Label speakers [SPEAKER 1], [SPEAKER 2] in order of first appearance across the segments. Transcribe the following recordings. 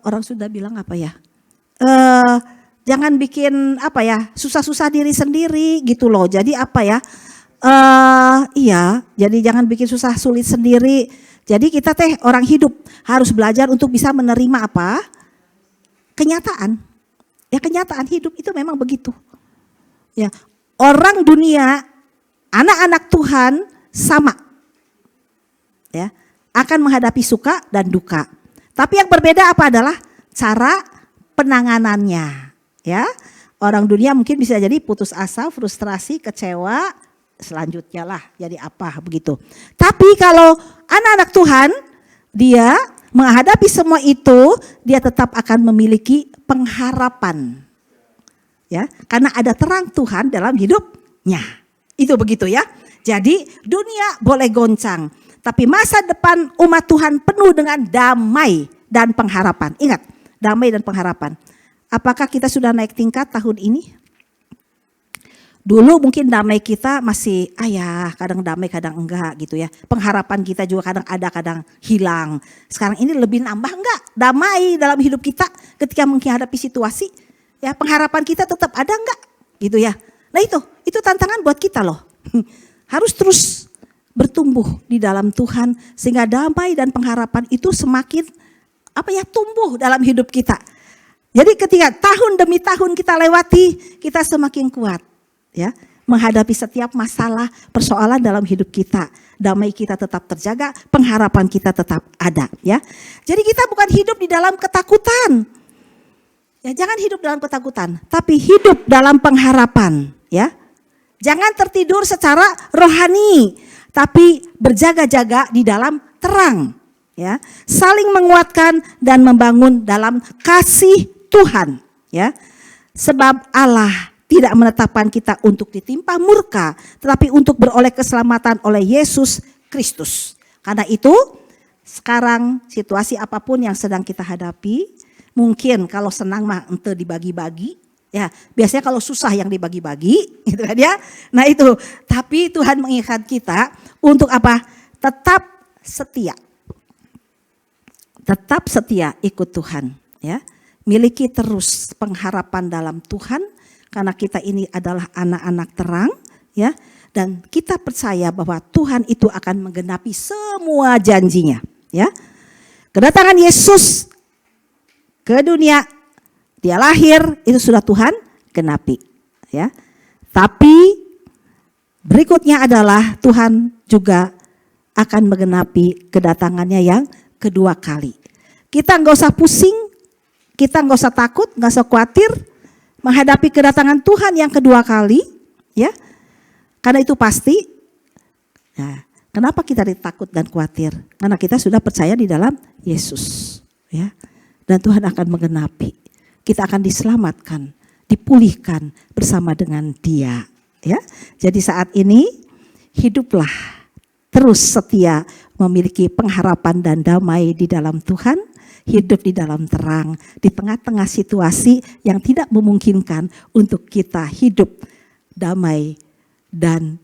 [SPEAKER 1] orang sudah bilang apa ya? Jangan bikin apa ya, susah-susah diri sendiri gitu loh. Jadi apa ya? Iya, jadi jangan bikin susah sulit sendiri. Jadi kita orang hidup harus belajar untuk bisa menerima apa? Kenyataan. Ya kenyataan hidup itu memang begitu. Ya, orang dunia, anak-anak Tuhan sama. Ya, akan menghadapi suka dan duka. Tapi yang berbeda apa adalah cara penanganannya. Ya, orang dunia mungkin bisa jadi putus asa, frustrasi, kecewa, selanjutnya lah jadi apa begitu. Tapi kalau anak-anak Tuhan, dia menghadapi semua itu, dia tetap akan memiliki pengharapan. Ya, karena ada terang Tuhan dalam hidupnya. Itu begitu ya. Jadi dunia boleh goncang, tapi masa depan umat Tuhan penuh dengan damai dan pengharapan. Ingat, damai dan pengharapan. Apakah kita sudah naik tingkat tahun ini? Dulu mungkin damai kita masih kadang damai kadang enggak gitu ya. Pengharapan kita juga kadang ada kadang hilang. Sekarang ini lebih nambah enggak damai dalam hidup kita ketika menghadapi situasi. Ya, pengharapan kita tetap ada enggak gitu ya. Nah itu tantangan buat kita loh. Harus terus bertumbuh di dalam Tuhan sehingga damai dan pengharapan itu semakin tumbuh dalam hidup kita. Jadi ketika tahun demi tahun kita lewati, kita semakin kuat ya menghadapi setiap masalah, persoalan dalam hidup kita. Damai kita tetap terjaga, pengharapan kita tetap ada ya. Jadi kita bukan hidup di dalam ketakutan. Ya, jangan hidup dalam ketakutan, tapi hidup dalam pengharapan ya. Jangan tertidur secara rohani, tapi berjaga-jaga di dalam terang ya. Saling menguatkan dan membangun dalam kasih Tuhan ya. Sebab Allah tidak menetapkan kita untuk ditimpa murka, tetapi untuk beroleh keselamatan oleh Yesus Kristus. Karena itu sekarang situasi apapun yang sedang kita hadapi, mungkin kalau senang mah ente dibagi-bagi, ya biasanya kalau susah yang dibagi-bagi, gitu kan ya. Nah itu, tapi Tuhan mengingat kita untuk apa? Tetap setia ikut Tuhan, ya. Miliki terus pengharapan dalam Tuhan, karena kita ini adalah anak-anak terang, ya. Dan kita percaya bahwa Tuhan itu akan menggenapi semua janjinya, ya. Kedatangan Yesus ke dunia, dia lahir, itu sudah Tuhan genapi, ya. Tapi berikutnya adalah Tuhan juga akan menggenapi kedatangannya yang kedua kali. Kita nggak usah pusing, kita nggak usah takut, nggak usah khawatir menghadapi kedatangan Tuhan yang kedua kali, ya. Karena itu pasti. Nah, kenapa kita takut dan khawatir? Karena kita sudah percaya di dalam Yesus, ya. Dan Tuhan akan menggenapi. Kita akan diselamatkan, dipulihkan bersama dengan Dia, ya. Jadi saat ini hiduplah terus setia memiliki pengharapan dan damai di dalam Tuhan. Hidup di dalam terang, di tengah-tengah situasi yang tidak memungkinkan untuk kita hidup damai dan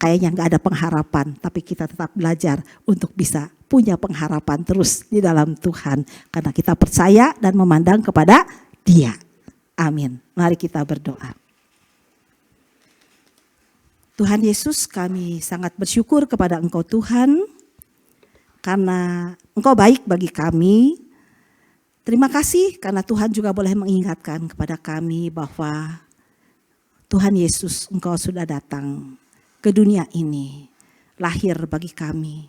[SPEAKER 1] kayaknya nggak ada pengharapan, tapi kita tetap belajar untuk bisa punya pengharapan terus di dalam Tuhan, karena kita percaya dan memandang kepada Dia. Amin. Mari kita berdoa. Tuhan Yesus, kami sangat bersyukur kepada Engkau Tuhan, karena Engkau baik bagi kami. Terima kasih karena Tuhan juga boleh mengingatkan kepada kami bahwa Tuhan Yesus, Engkau sudah datang ke dunia ini, lahir bagi kami,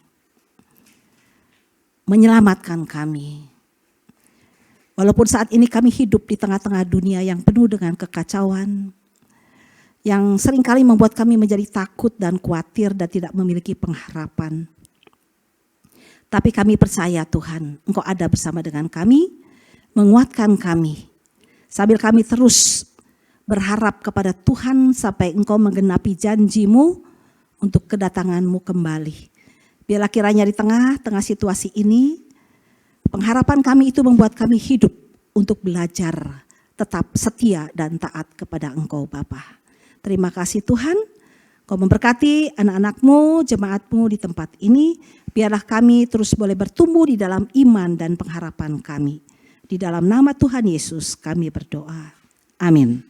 [SPEAKER 1] menyelamatkan kami. Walaupun saat ini kami hidup di tengah-tengah dunia yang penuh dengan kekacauan, yang seringkali membuat kami menjadi takut dan khawatir dan tidak memiliki pengharapan. Tapi kami percaya Tuhan, Engkau ada bersama dengan kami, menguatkan kami. Sambil kami terus berharap kepada Tuhan sampai Engkau menggenapi janji-Mu untuk kedatangan-Mu kembali. Biarlah kiranya di tengah-tengah situasi ini, pengharapan kami itu membuat kami hidup untuk belajar tetap setia dan taat kepada Engkau Bapa. Terima kasih Tuhan, Kau memberkati anak-anak-Mu, jemaat-Mu di tempat ini. Biarlah kami terus boleh bertumbuh di dalam iman dan pengharapan kami. Di dalam nama Tuhan Yesus kami berdoa. Amin.